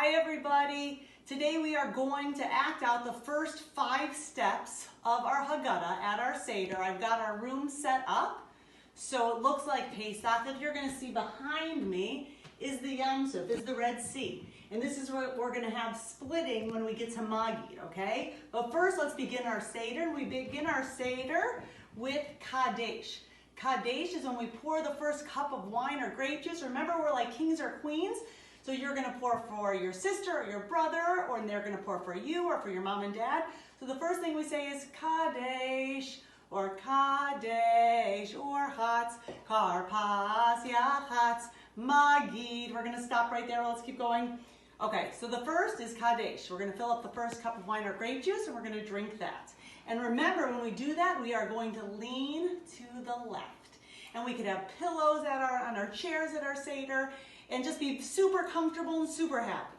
Hi everybody. Today we are going to act out the first 5 steps of our Haggadah at our Seder. I've got our room set up so it looks like Pesach. If you're going to see behind me is the Yam Suf, is the Red Sea. And this is what we're going to have splitting when we get to Magid, okay? But first let's begin our Seder. We begin our Seder with Kadesh. Kadesh is when we pour the first cup of wine or grape juice. Remember, we're like kings or queens. So you're going to pour for your sister or your brother, or they're going to pour for you or for your mom and dad. So the first thing we say is Kadesh, or Kadesh, or Chatz, Karpas, Yachatz, Magid. We're going to stop right there. Let's keep going. Okay, so the first is Kadesh. We're going to fill up the first cup of wine or grape juice, and we're going to drink that. And remember, when we do that, we are going to lean to the left. And we could have pillows on our chairs at our Seder, and just be super comfortable and super happy.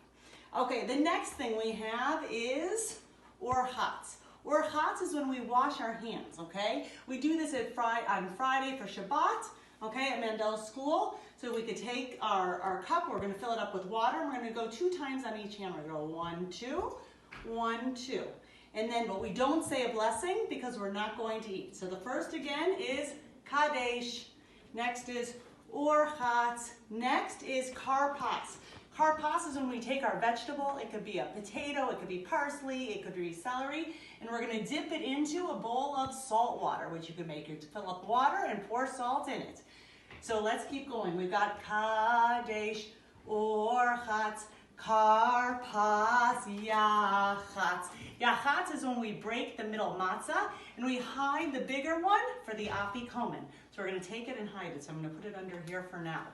Okay, the next thing we have is Orchatz. Orchatz is when we wash our hands, okay? We do this on Friday for Shabbat, okay, at Mandel's school. So we could take our cup, we're gonna fill it up with water, and we're gonna go 2 times on each hand. We're gonna go 1, 2, 1, 2. And then, but we don't say a blessing because we're not going to eat. So the first again is Kadesh. Next is Orchatz. Next is Karpas. Karpas is when we take our vegetable. It could be a potato, it could be parsley, it could be celery, and we're going to dip it into a bowl of salt water, which you can make. You fill up water and pour salt in it. So let's keep going. We've got Kadesh, Orchatz, Karpas, Yachatz. Yachatz is when we break the middle matzah and we hide the bigger one for the afikomen. So we're going to take it and hide it. So I'm going to put it under here for now.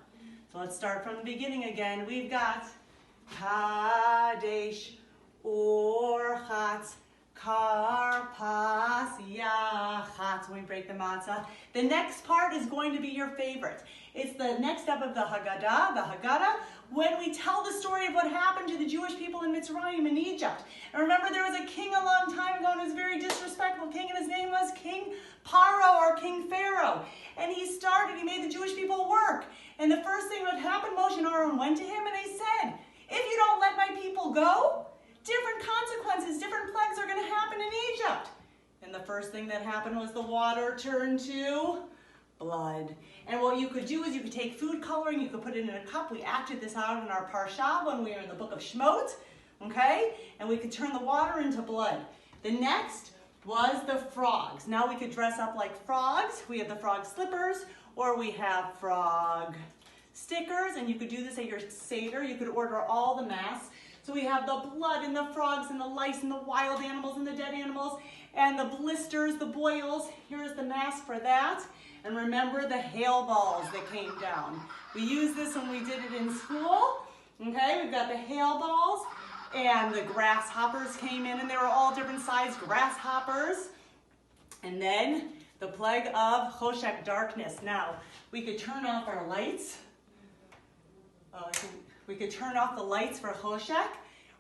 So let's start from the beginning again. We've got Kadesh, Orchatz, Karpas, Yachatz, when we break the matzah. The next part is going to be your favorite. It's the next step of the Haggadah, when we tell the story of what happened to the Jewish people in Mitzrayim in Egypt. And remember, there was a king a long time ago, and he was a very disrespectful king, and his name was King Paro, or King Pharaoh. And he made the Jewish people work. And the first thing that happened, Moshe and Aaron went to him and they said, if you don't let my people go, different consequences, different plagues are going to happen in Egypt. And the first thing that happened was the water turned to blood. And what you could do is you could take food coloring, you could put it in a cup. We acted this out in our Parsha when we were in the book of Shemot, okay? And we could turn the water into blood. The next was the frogs. Now we could dress up like frogs. We have the frog slippers, or we have frog stickers, and you could do this at your Seder. You could order all the masks. So we have the blood and the frogs and the lice and the wild animals and the dead animals and the blisters, the boils. Here's the mask for that. And remember the hail balls that came down. We used this when we did it in school. Okay, we've got the hail balls, and the grasshoppers came in, and they were all different sized grasshoppers. And then the plague of Choshek, darkness. Now, we could turn off our lights. We could turn off the lights for Choshek,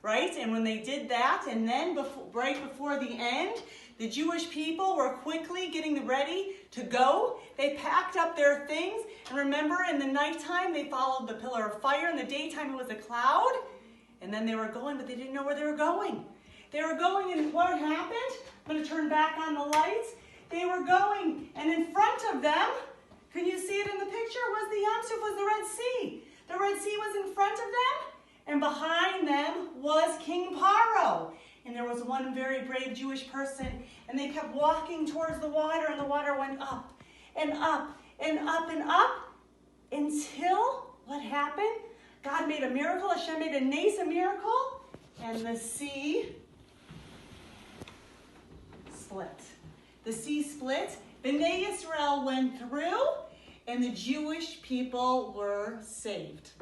right? And when they did that, and then right before the end, the Jewish people were quickly getting ready to go. They packed up their things. And remember, in the nighttime, they followed the pillar of fire. In the daytime, it was a cloud. And then they were going, but they didn't know where they were going. They were going, and what happened? I'm going to turn back on the lights. They were going, and in front of them, can you see it in the picture, was the Yam Suf, was the Red Sea. The Red Sea was in front of them, and behind them was King Paro. And there was one very brave Jewish person, and they kept walking towards the water, and the water went up and up and up and up until what happened? God made a miracle. Hashem made a miracle, and the sea split. The sea split. Bnei Yisrael went through, and the Jewish people were saved.